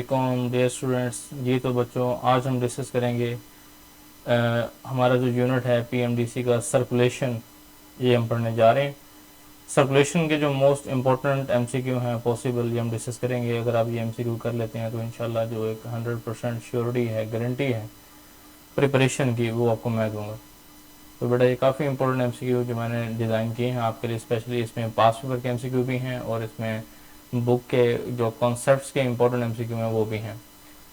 Dear students, जी तो बच्चों आज हम डिस्कस करेंगे हमारा जो यूनिट है पीएमडीसी का सर्कुलेशन, ये हम पढ़ने जा रहे हैं। सर्कुलेशन के जो मोस्ट इम्पोर्टेंट एमसीक्यू हैं पॉसिबल, ये हम डिस्कस करेंगे। अगर आप ये एमसीक्यू कर लेते हैं तो इंशाल्लाह जो एक 100% श्योरिटी है, गारंटी है प्रिपरेशन की, वो आपको मैं दूंगा। तो बेटा ये काफ़ी इंपॉर्टेंट एमसीक्यू जो मैंने डिज़ाइन किए हैं आपके लिए स्पेशली। इसमें पास पेपर के एमसीक्यू भी हैं और इसमें बुक के जो कॉन्सेप्ट्स के इंपॉर्टेंट एमसीक्यू हैं वो भी हैं।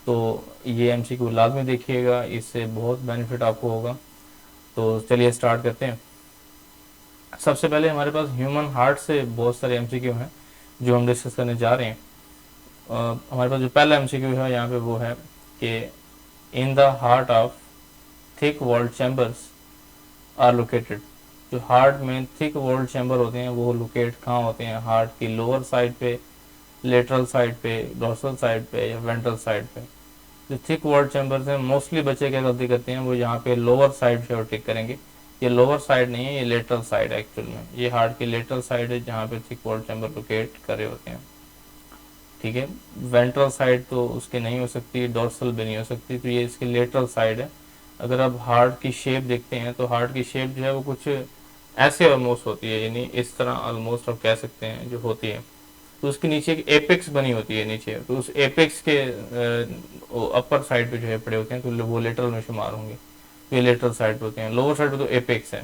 तो ये एमसीक्यू लाजमी देखिएगा, इससे बहुत बेनिफिट आपको होगा। तो चलिए स्टार्ट करते हैं। सबसे पहले हमारे पास ह्यूमन हार्ट से बहुत सारे एमसीक्यू हैं जो हम डिस्कस करने जा रहे हैं। हमारे पास जो पहला एमसीक्यू है यहाँ पे वो है कि in the heart of thick walled chambers are located. जो हार्ट में थिक वॉल्ड चैम्बर होते हैं वो लोकेट कहाँ होते हैं? हार्ट की लोअर साइड पे, लेटरल साइड पे, डोर्सल साइड पे या वेंट्रल साइड पे। जो थिक वॉल्ड चैम्बर्स हैं, मोस्टली बच्चे क्या गलती करते हैं, वो यहाँ पे लोअर साइड पे टिक करेंगे। ये लोअर साइड नहीं है, ये लेटरल साइड है एक्चुअल में। ये हार्ट की लेटरल साइड है जहाँ पे थिक वॉल्ड चैम्बर लोकेट कर रहे होते हैं। ठीक है, वेंट्रल साइड तो उसकी नहीं हो सकती, डोर्सल भी नहीं हो सकती, तो ये इसकी लेटरल साइड है। अगर आप हार्ट की शेप देखते हैं तो हार्ट की शेप जो है वो कुछ ऐसे ऑलमोस्ट होती है, यानी इस तरह ऑलमोस्ट आप कह सकते हैं जो होती है। तो उसके नीचे एक एपेक्स बनी होती है नीचे, तो उस एपेक्स के अपर साइड पे जो है पड़े होते हैं तो वो लेटरल में शुमार होंगे। तो ये लेटरल साइड पे होते हैं, लोअर साइड पे तो एपेक्स है।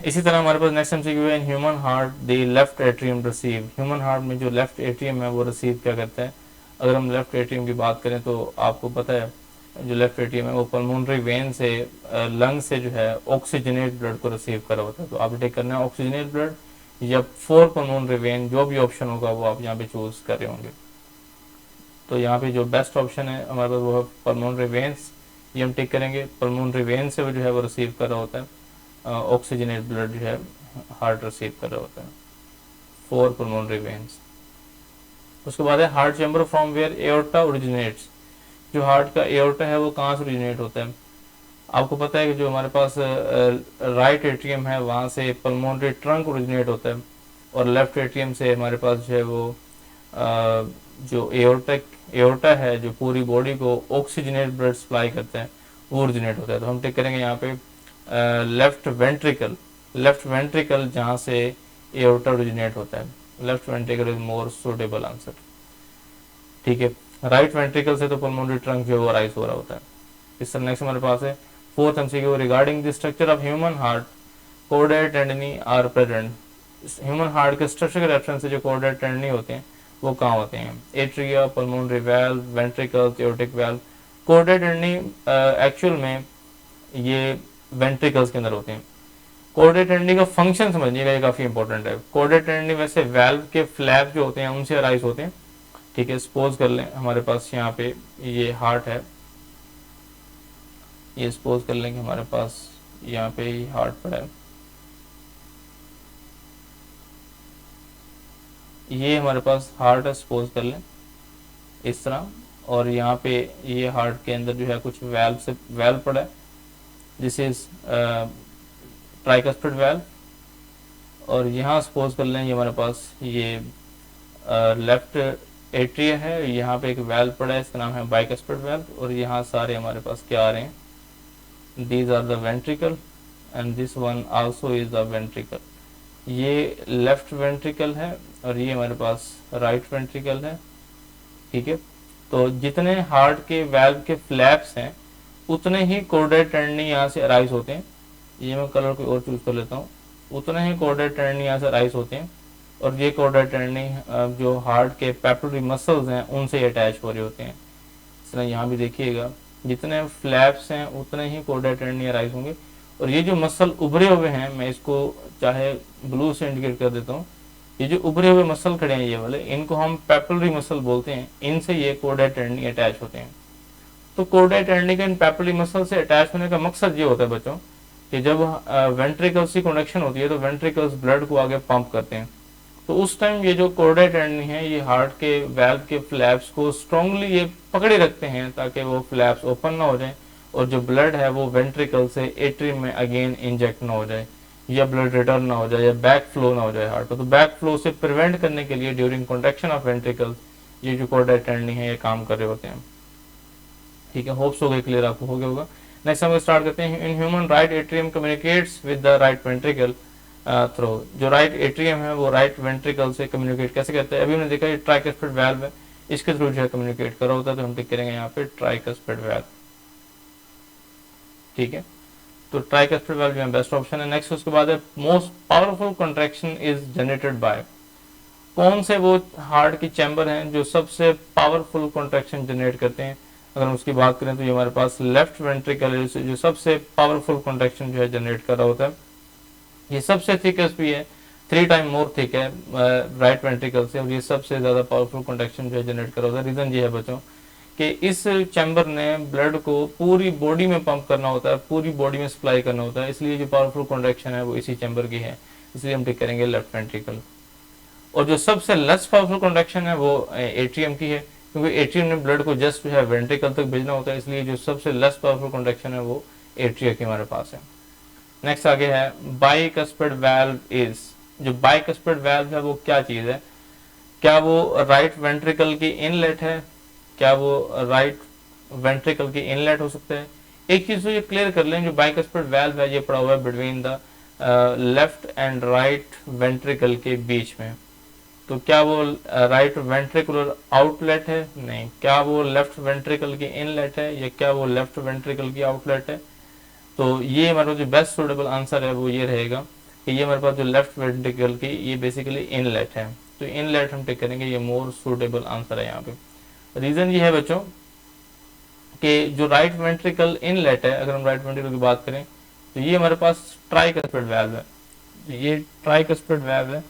इसी तरह हमारे पास नेक्स्ट एमसीक्यू है, human heart the left atrium receive. Human heart में जो लेफ्ट एट्रियम है वो रिसीव क्या करता है? अगर हम लेफ्ट एट्रियम की बात करें तो आपको पता है जो लेफ्ट एट्रियम है वो पल्मोनरी वेन से, लंग से जो है ऑक्सीजनेट ब्लड को रिसीव कर रहा होता है। तो आप टेक करना है ऑक्सीजनेट ब्लड या फोर पल्मोनरी वेन, जो भी ऑप्शन होगा वो आप यहाँ पे चूज कर रहे होंगे। तो यहाँ पे जो बेस्ट ऑप्शन है हमारे पास वो है पल्मोनरी वेन्स, ये हम टिक करेंगे। पल्मोनरी वेन से वो जो है वो रिसीव कर रहा होता है ऑक्सीजनेट ब्लड, जो है हार्ट रिसीव कर रहा होता है, फोर पल्मोनरी वेन्स। उसके बाद है heart chamber from where aorta originates. जो हार्ट का एओर्टा है वो कहाँ से ओरिजिनेट होता है? आपको पता है कि जो हमारे पास राइट एट्रियम है वहाँ से पल्मोनरी ट्रंक ओरिजिनेट होता है, और लेफ्ट एट्रियम से हमारे पास जो है वो जो एओर्टा है जो पूरी बॉडी को ऑक्सीजनेट ब्लड सप्लाई करता है वो ओरिजिनेट होता है। तो हम टिक करेंगे यहाँ पे लेफ्ट वेंट्रिकल। लेफ्ट वेंट्रिकल जहाँ से एओर्टा ओरिजिनेट होता है, left ventricle is more suitable answer. ठीक है, राइट वेंट्रिकल से तो पल्मोनरी ट्रंक जो है वो राइज हो रहा होता है। इस तरह नेक्स्ट हमारे पास है fourth MCQ regarding the structure of human heart chordae tendineae are present. Human heart के स्ट्रक्चर के रेफरेंस से जो कोर्डेट टेंडनी होते हैं वो कहाँ होते हैं? Atria, pulmonary valve, ventricle, aortic valve. Chordate tendineae actual में ये वेंट्रिकल्स के अंदर होते हैं। कोर्डेट टेंडनी का फंक्शन समझिएगा, ये काफी इंपॉर्टेंट है। कोर्डेट टेंडनी वैसे वेल्व के फ्लैप जो होते हैं उनसे अराइज होते हैं। ठीक है, सपोज कर लें हमारे पास यहाँ पे ये हार्ट है, ये सपोज कर लें कि हमारे पास यहाँ पे ही हार्ट पड़ा है, ये हमारे पास हार्ट है, सपोज कर लें इस तरह। और यहाँ पे ये हार्ट के अंदर जो है कुछ वेल्व पड़ा है, दिस इज ट्राइकस्पिड वेल्व। और यहाँ सपोज कर लें ये हमारे पास ये लेफ्ट एट्रिया है, यहाँ पे एक वेल्व पड़ा है, इसका नाम है बाइकस्पिड वेल्व। और यहाँ सारे हमारे पास क्या आ रहे हैं? These are the ventricle and this one also is the ventricle. ये लेफ्ट वेंट्रिकल है और ये हमारे पास राइट वेंट्रिकल है। ठीक है, तो जितने हार्ट के वेल्व के फ्लैप्स हैं उतने ही कोर्डेट टेंडनी यहाँ से अराइज होते हैं। ये मैं कलर कोई और चूज कर लेता हूँ। उतने ही कोर्डेट टेंडनी यहाँ से अराइज होते हैं, और ये कोर्डेट टेंडनी जो हार्ट के पेपिलरी मसल्स हैं उनसे अटैच हो रहे होते हैं। इस तरह यहाँ भी देखिएगा, जितने फ्लैप्स हैं उतने ही कोर्डेट टेंडनी अराइज होंगे। और ये जो मसल उभरे हुए हैं, मैं इसको चाहे ब्लू से इंडिकेट कर देता हूँ, ये जो उभरे हुए मसल खड़े हैं ये वाले, इनको हम पेपिलरी मसल बोलते हैं। इनसे ये कोर्डेट टेंडनी अटैच होते हैं। तो कोर्डेट टेंडनी का इन पेपिलरी मसल से अटैच होने का मकसद ये होता है बच्चों कि जब वेंट्रिकल्स की कंडक्शन होती है तो वेंट्रिकल्स ब्लड को आगे पंप करते हैं। तो उस टाइम ये जो कोर्डेट टेंडनी है ये हार्ट के वेल्व के फ्लैप्स को स्ट्रांगली ये पकड़े रखते हैं ताकि वो फ्लैप्स ओपन ना हो जाए और जो ब्लड है वो वेंट्रिकल से एट्रियम में अगेन इंजेक्ट ना हो जाए, या ब्लड रिटर्न ना हो जाए, या बैक फ्लो ना हो जाए हार्ट को। तो बैक फ्लो से प्रिवेंट करने के लिए ड्यूरिंग कॉन्ट्रैक्शन ऑफ वेंट्रिकल्स ये जो कोड अटेंडिंग है ये काम कर रहे होते हैं। ठीक है, होप्स हो गए क्लियर, आपको हो गया होगा। नेक्स्ट हम स्टार्ट करते हैं। In human right atrium communicates with the right ventricle through. जो राइट एट्रियम है वो राइट वेंट्रिकल से कम्युनिकेट कैसे करता है, अभी हमने देखा ये ट्राइकस्पिड वाल्व है, इसके थ्रू जो है कम्युनिकेट कर रहा होता है, तो हम टिक करेंगे यहाँ पे ट्राइकस्पिड वाल्व। ठीक है, तो ट्राइकस्पिड वाल्व जो है बेस्ट ऑप्शन है। नेक्स्ट उसके बाद है most powerful contraction is generated by. कौन से वो हार्ट की चैम्बर हैं जो सबसे पावरफुल कंट्रैक्शन जनरेट करते हैं, अगर हम उसकी बात करें तो ये हमारे पास लेफ्ट वेंट्रिकल जो सबसे पावरफुल कंट्रैक्शन जो है जनरेट कर रहा होता है। ये सबसे थिकेस्ट भी है, 3 टाइम मोर थिक है राइट वेंट्रिकल से, और ये सबसे ज्यादा पावरफुल कंट्रैक्शन जो है जनरेट कर रहा होता है। रीजन ये है बच्चों कि इस चैम्बर ने ब्लड को पूरी बॉडी में पंप करना होता है, पूरी बॉडी में सप्लाई करना होता है, इसलिए जो पावरफुल कंट्रैक्शन है वो इसी चैम्बर की है, इसलिए हम टिक करेंगे लेफ्ट वेंट्रिकल। और जो सबसे लेस पावरफुल कंडक्शन है वो एट्रियम की है, क्योंकि एट्रियम ने ब्लड को जस्ट जो है वेंट्रिकल तक भेजना होता है, इसलिए जो सबसे लेस पावरफुल कंडक्शन है वो एट्रिया की हमारे पास है। नेक्स्ट आगे है बाइकस्पिड वाल्व इज। जो बाइकस्पिड वाल्व है वो क्या चीज है, क्या वो राइट वेंट्रिकल की इनलेट है, क्या वो राइट वेंट्रिकल की इनलेट हो सकता है। एक चीज तो ये क्लियर कर लें, जो बाइकस्पिड वाल्व है ये पड़ा हुआ है between the left and right ventricle के बीच में, तो क्या वो राइट वेंट्रिकुलर आउटलेट है, नहीं। क्या वो लेफ्ट वेंट्रिकल की इनलेट है, या क्या वो लेफ्ट वेंट्रिकल की आउटलेट है। तो ये हमारे पास जो बेस्ट सूटेबल आंसर है वो ये रहेगा कि ये हमारे पास जो लेफ्ट वेंट्रिकल की ये बेसिकली इनलेट है, तो इनलेट हम टिक करेंगे, ये मोर सूटेबल आंसर है यहाँ पे। रीजन ये है बच्चों कि जो राइट वेंट्रिकल इनलेट है, अगर हम राइट वेंट्रिकल की बात करें तो ये हमारे पास ट्राइकस्पिड वाल्व है, ये ट्राइकस्पिड वाल्व है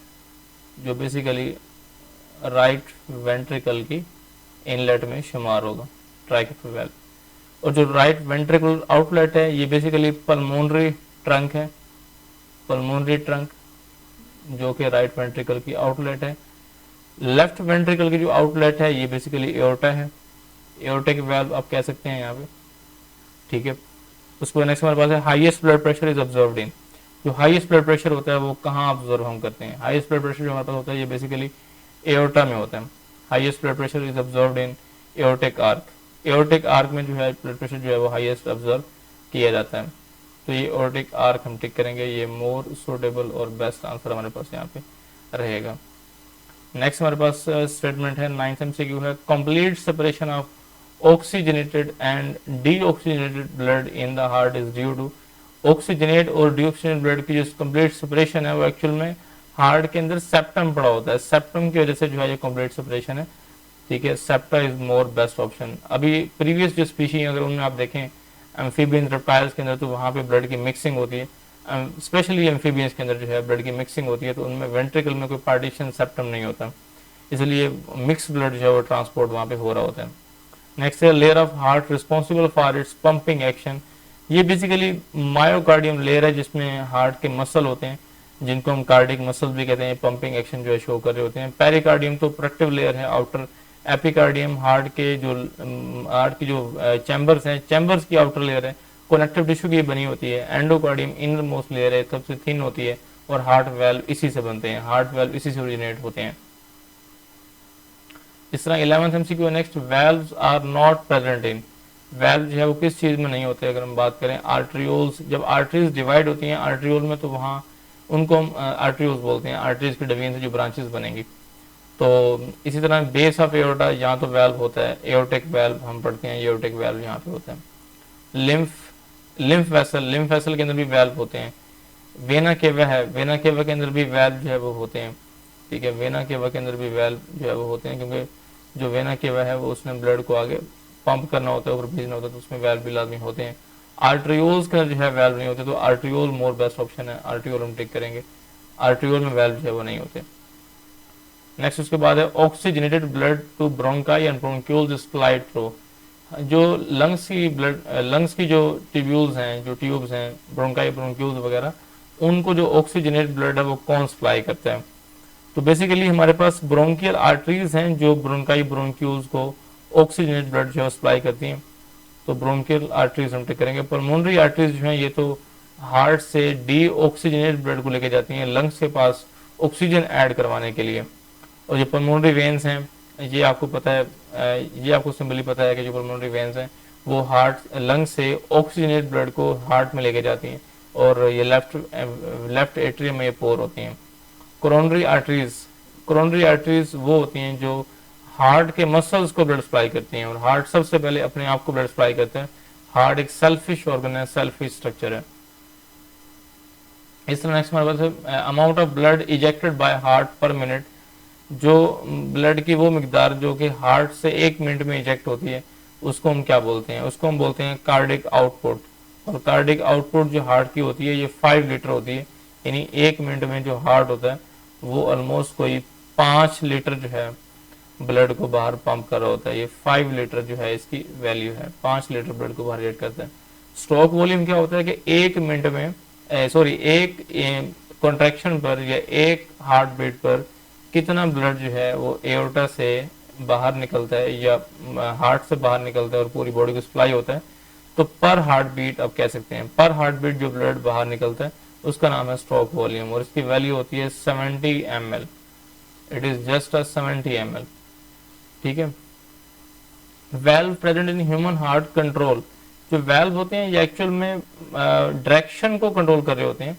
जो बेसिकली राइट वेंट्रिकल की इनलेट में शुमार होगा, ट्राइकस्पिड वाल्व। और जो राइट वेंट्रिकुलर आउटलेट है ये बेसिकली पल्मोनरी ट्रंक है, पल्मोनरी ट्रंक जो कि राइट वेंट्रिकल की आउटलेट है। लेफ्ट वेंट्रिकल की जो आउटलेट है ये बेसिकली एओर्टा है, एओर्टिक वाल्व आप कह सकते हैं यहाँ पे। ठीक है, उसके बाद नेक्स्ट हमारे पास है highest blood pressure is observed in. जो हाईएस्ट ब्लड प्रेशर होता है वो कहाँ ऑब्जर्व हम करते हैं, हाईएस्ट ब्लड प्रेशर जो हमारे पास होता है ये बेसिकली एओर्टा में होता है। Highest blood pressure is observed in aortic arch. Aortic arch में जो है ब्लड प्रेशर जो है वो हाईएस्ट ऑब्जर्व किया जाता है, तो ये एओर्टिक आर्क हम टिक करेंगे, ये मोर सूटेबल और बेस्ट आंसर हमारे पास यहाँ पे रहेगा। नेक्स्ट हमारे पास स्टेटमेंट है 9th MCQ है complete separation of oxygenated and deoxygenated blood in the heart is due to. Oxygenate और डीऑक्सीजनेट ब्लड की जो कंप्लीट सेपरेशन है वो एक्चुअल में हार्ट के अंदर सेप्टम पड़ा होता है, सेप्टम की वजह से जो है ये कंप्लीट सेपरेशन है। ठीक है, septa is more best option. अभी प्रीवियस जो स्पीशी अगर उनमें आप देखें एम्फीबियन रेप्टाइल्स के अंदर तो वहाँ पे ब्लड की मिक्सिंग होती है, स्पेशली एम्फीबियंस के अंदर जो है ब्लड की मिक्सिंग होती है, तो उनमें वेंट्रिकल में कोई पार्टीशन सेप्टम नहीं होता, इसलिए मिक्स ब्लड जो है वो ट्रांसपोर्ट वहाँ पे हो रहा होता है। नेक्स्ट है layer of heart responsible for its pumping action. ये बेसिकली मायोकार्डियम लेयर है जिसमें हार्ट के मसल होते हैं, जिनको हम कार्डिक मसल भी कहते हैं, पंपिंग एक्शन जो है शो कर रहे होते हैं। पेरिकार्डियम तो प्रोटेक्टिव लेयर है आउटर, एपिकार्डियम हार्ट की जो चैम्बर्स हैं, चैम्बर्स की आउटर लेयर है, कनेक्टिव टिश्यू की बनी होती है। एंडोकार्डियम इनर मोस्ट लेयर है, सबसे थिन होती है, और हार्ट वेल्व इसी से बनते हैं, हार्ट वेल्व इसी से ओरिजिनेट होते हैं। इस तरह 11th MCQ next valves are not present in. Valve जो है वो किस चीज में नहीं होते, अगर हम बात करें आर्ट्रियोल्स, जब आर्टरीज डिवाइड होती हैं आर्ट्रियोल में तो वहाँ उनको हम आर्ट्रियोल्स बोलते हैं, आर्टरीज की डिवीजन से जो ब्रांचेस बनेंगी। तो इसी तरह बेस ऑफ एओर्टा यहाँ तो वेल्व होता है, एओर्टिक वेल्व हम पढ़ते हैं, एओर्टिक वेल्व यहाँ पे होता है। लिम्फ वेसल के अंदर भी वेल्व होते हैं। वेना केवा है, वेना केवा के अंदर भी वेल्व जो है वो होते हैं। ठीक है, वेना केवा के अंदर भी वेल्व जो है वो होते हैं, क्योंकि जो वेना केवा है वो उसने ब्लड को आगे पंप करना होता है, ऊपर भेजना होता है, तो उसमें वेल्व भी लाजमी होते हैं। आर्ट्रियोल्स के अंदर जो है वेल्व नहीं होते, तो आर्ट्रियोल मोर बेस्ट ऑप्शन है, आर्ट्रियोल हम टिक करेंगे, आर्ट्रियोल में वेल्व जो है वो नहीं होते। नेक्स्ट उसके बाद है oxygenated blood to bronchi and bronchioles supplied through. जो लंग्स की जो ट्यूब्यूल्स हैं, जो ट्यूब्स हैं, ब्रोंकाई ब्रोंक्यूल्स वगैरह, उनको जो ऑक्सीजनेट ब्लड है वो कौन सप्लाई करता है। तो बेसिकली हमारे पास ब्रोंकियल आर्टरीज हैं जो ब्रोंकाई ब्रोंक्यूल्स को ऑक्सीजनेट ब्लड जो है सप्लाई करती हैं, तो ब्रोंकियल आर्टरीज हम टिक करेंगे। पल्मोनरी आर्टरीज जो हैं ये तो हार्ट से डी ऑक्सीजनेट ब्लड को लेके जाती हैं लंग्स के पास ऑक्सीजन ऐड करवाने के लिए। और जो पल्मोनरी वेन्स हैं ये आपको पता है, ये आपको सिंपली पता है कि जो पल्मोनरी वेन्स हैं वो हार्ट लंग से ऑक्सीजनेट ब्लड को हार्ट में लेके जाती हैं, और ये लेफ्ट एट्रियम में ये पोर होती हैं। कोरोनरी आर्टरीज, कोरोनरी आर्टरीज वो होती हैं जो हार्ट के मसल्स को ब्लड सप्लाई करती हैं, और हार्ट सबसे पहले अपने आप को ब्लड सप्लाई करते हैं। हार्ट एक सेल्फिश ऑर्गन है, सेल्फिश स्ट्रक्चर है। इस तरह नेक्स्ट हमारे पास है amount of blood ejected by heart पर मिनट, जो ब्लड की वो मिकदार जो कि हार्ट से 1 मिनट में इजेक्ट होती है उसको हम क्या बोलते हैं, उसको हम बोलते हैं कार्डिक आउटपुट। और कार्डिक आउटपुट जो हार्ट की होती है ये 5 लीटर होती है, यानी 1 मिनट में जो हार्ट होता है वो ऑलमोस्ट कोई 5 लीटर जो है ब्लड को बाहर पंप कर रहा होता है। ये 5 लीटर जो है इसकी वैल्यू है, 5 लीटर ब्लड को बाहर इजेक्ट करता है। स्ट्रोक वॉल्यूम क्या होता है कि 1 मिनट में एक कॉन्ट्रैक्शन पर या एक हार्ट बीट पर कितना ब्लड जो है वो एओर्टा से बाहर निकलता है या हार्ट से बाहर निकलता है और पूरी बॉडी को सप्लाई होता है। तो पर हार्ट बीट आप कह सकते हैं, पर हार्ट बीट जो ब्लड बाहर निकलता है उसका नाम है स्ट्रोक वॉल्यूम, और इसकी वैल्यू होती है 70 ml। It is just a 70 ml। ठीक है। Valve present in human heart control, जो वेल्व होते हैं ये एक्चुअल में डायरेक्शन को कंट्रोल कर रहे होते हैं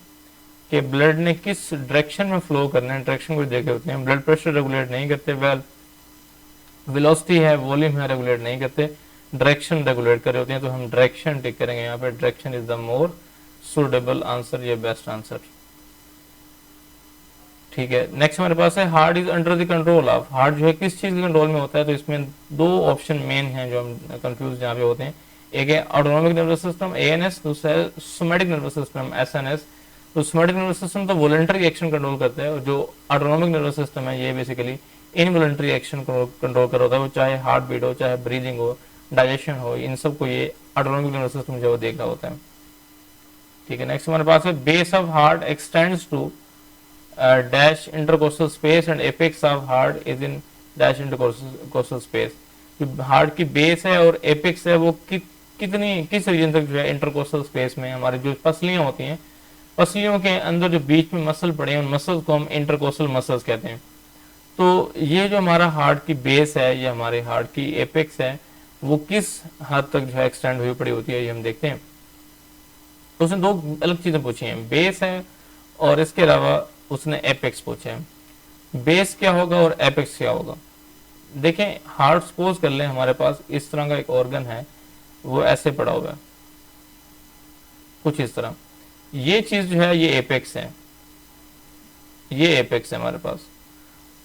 कि ब्लड ने किस डायरेक्शन में फ्लो करना है, डायरेक्शन को देख रहे होते हैं। ब्लड प्रेशर रेगुलेट नहीं करते वेल्व, वेलोसिटी है, वॉल्यूम है, रेगुलेट नहीं करते, डायरेक्शन रेगुलेट कर रहे होते हैं। तो हम डायरेक्शन टिक करेंगे यहाँ पे, direction is the more suitable answer, ये बेस्ट आंसर। ठीक है। नेक्स्ट हमारे पास है heart is under the control of, heart जो है किस चीज के कंट्रोल में होता है। तो इसमें 2 ऑप्शन मेन हैं जो हम कंफ्यूज यहाँ पे होते हैं। एक है ऑटोनॉमिक नर्वस सिस्टम ANS, दूसरा है सोमैटिक नर्वस सिस्टम SNS। तो सोमैटिक नर्वस सिस्टम तो वॉलंटरी एक्शन कंट्रोल करता है, और जो ऑटोनॉमिक नर्वस सिस्टम है ये बेसिकली इनवॉलंटरी एक्शन कंट्रोल कर होता है। वो चाहे हार्ट बीट हो, चाहे ब्रीदिंग हो, डाइजेशन हो, इन सब को ये ऑटोनॉमिक नर्वस सिस्टम जो देख रहा होता है। ठीक है। नेक्स्ट हमारे पास है base of heart extends to dash intercostal space and apex of heart is in dash intercostal space. जो हार्ट की बेस है और एपेक्स है वो किस रीजन तक जो है इंटरकोस्टल स्पेस में, हमारी जो पसलियां होती हैं, पसलियों के अंदर जो बीच में मसल पड़े हैं उन मसल्स को हम इंटरकोस्टल मसल्स कहते हैं। तो ये जो हमारा हार्ट की बेस है, ये हमारे हार्ट की एपेक्स है, वो किस हद तक जो है एक्सटेंड हुई पड़ी होती है ये हम देखते हैं। तो उसने 2 अलग चीजें पूछी हैं, बेस है और इसके अलावा उसने एपेक्स पूछे हैं। बेस क्या होगा और एपेक्स क्या होगा। देखें, हार्ट सपोज कर लें हमारे पास इस तरह का एक ऑर्गन है, वो ऐसे पड़ा हुआ है कुछ इस तरह, ये चीज जो है ये एपेक्स है, ये एपेक्स है हमारे पास।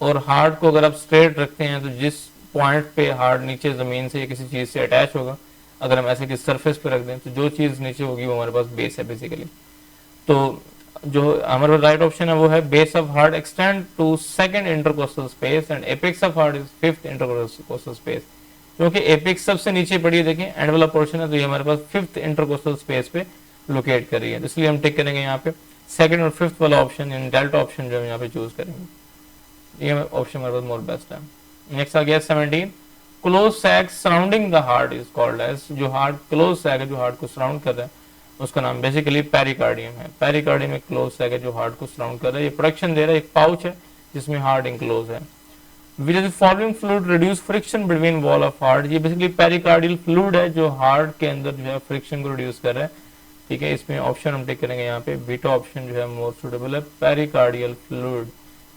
और हार्ट को अगर आप स्ट्रेट रखते हैं तो जिस पॉइंट पे हार्ट नीचे जमीन से या किसी चीज से अटैच होगा, अगर हम ऐसे किसी सरफेस पे रख दें तो जो चीज नीचे होगी वो हमारे पास बेस है बेसिकली। तो जो हमारे पास राइट ऑप्शन है वो है base of heart extend to second intercostal space and apex of heart is 5th intercostal space. क्योंकि एपेक्स सबसे नीचे पड़ी है, देखें एंड वाला पोर्शन है, तो ये हमारे पास 5th इंटरकोस्टल स्पेस पे लोकेट कर रही है। तो इसलिए हम टिक करेंगे यहाँ पे 2nd और 5th वाला ऑप्शन, यानी डेल्टा ऑप्शन जो हम यहाँ पे चूज करेंगे। ये ऑप्शन हमारे पास मोर बेस्ट है। नेक्स्ट आ गया 17, close sac surrounding the heart is called as, जो हार्ट क्लोज सैक है जो हार्ट को सराउंड कर रहा है उसका नाम बेसिकली पेरिकार्डियम है। पेरिकार्डियम एक क्लोज सैक है जो हार्ट को सराउंड कर रहा है, ये प्रोटेक्शन दे रहा है, एक पाउच है जिसमें हार्ट इंक्लोज है। Which is following fluid reduce friction between wall of heart, ये बेसिकली पेरिकार्डियल फ्लूइड है जो हार्ट के अंदर जो है फ्रिक्शन को रिड्यूस कर रहा है। ठीक है, इसमें ऑप्शन हम टेक करेंगे यहाँ पे, बीटा ऑप्शन जो है मोर सुटेबल है, पेरिकार्डियल फ्लूइड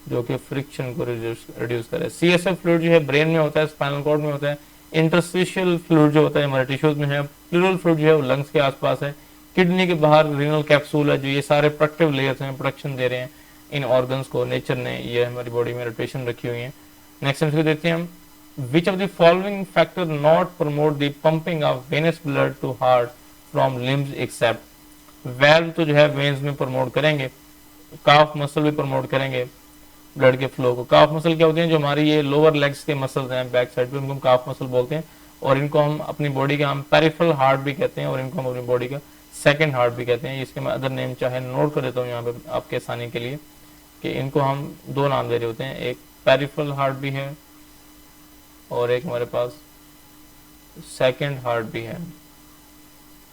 जो कि फ्रिक्शन को रिड्यूस करे। CSF फ्लूइड जो है ब्रेन में होता है, स्पाइनल कॉर्ड में होता है। इंटरस्टिशियल फ्लूइड जो होता है हमारे टिश्यूज में है। प्लूरल फ्लूइड जो है वो लंग्स के आसपास है। किडनी के बाहर रीनल कैप्सूल है, जो ये सारे प्रोटेक्टिव लेयर्स हैं, प्रोटेक्शन दे रहे हैं इन ऑर्गन्स को। नेचर ने ये हमारी बॉडी में रोटेशन रखी हुई है। नेक्स्ट हम देखते हैं, which of the following factor not promote the pumping of venous blood to heart from limbs except. Valve तो जो है वेन्स में प्रमोट करेंगे, काफ मसल भी प्रमोट करेंगे ब्लड के फ्लो को। काफ मसल क्या होते हैं, जो हमारी ये लोअर लेग्स के मसल्स हैं बैक साइड पे, उनको हम काफ मसल बोलते हैं। और इनको हम अपनी बॉडी का हम पेरिफेरल हार्ट भी कहते हैं, और इनको हम अपनी बॉडी का सेकंड हार्ट भी कहते हैं। इसके मैं अदर नेम चाहे नोट कर देता हूँ यहाँ पे आपके आसानी के लिए, कि इनको हम 2 नाम दे रहे होते हैं, एक पेरिफेरल हार्ट भी है और एक हमारे पास सेकंड हार्ट भी है।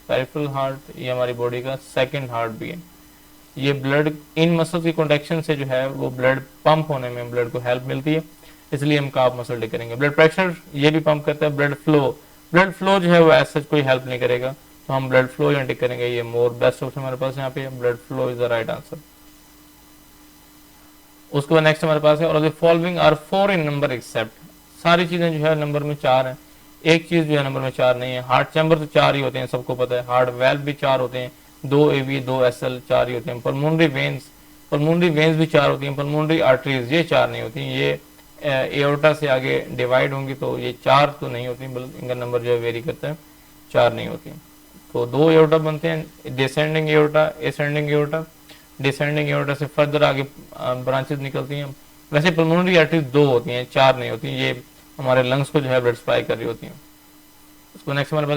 पेरिफेरल हार्ट ये हमारी बॉडी का सेकंड हार्ट भी है। ये ब्लड इन मसल्स की कॉन्ट्रैक्शन से जो है वो ब्लड पंप होने में ब्लड को हेल्प मिलती है। इसलिए हम काफ मसल टिक करेंगे। ब्लड प्रेशर ये भी पंप करता है। ब्लड फ्लो जो है वो ऐसा कोई हेल्प नहीं करेगा, तो हम ब्लड फ्लो यहाँ टिक करेंगे। ये मोर बेस्ट ऑप्शन हमारे पास यहाँ पे, blood flow is the right answer. उसके बाद नेक्स्ट हमारे पास है और the following are 4 in number except, सारी चीजें जो है नंबर में 4 है, एक चीज जो है नंबर में 4 नहीं है। हार्ट चैम्बर तो 4 ही होते हैं, सबको पता है। हार्ट वेल्व भी 4 होते हैं, 2 AV 2 SL 4 ही होते हैं। पल्मोनरी वेन्स भी 4 होती हैं। पल्मोनरी आर्टरीज ये 4 नहीं होती, ये एओर्टा से आगे डिवाइड होंगी, तो ये 4 तो नहीं होती, बल्कि इनका नंबर जो है वेरी करता है, 4 नहीं होती। तो 2 एओर्टा बनते हैं, descending aorta, ascending aorta. Descending aorta से फर्दर आगे ब्रांचेस निकलती हैं। वैसे पल्मोनरी आर्टरीज 2 होती हैं, 4 नहीं होती, ये हमारे लंग्स को जो है ब्लड सप्लाई कर रही होती हैं। उसको नेक्स्ट हमारे पास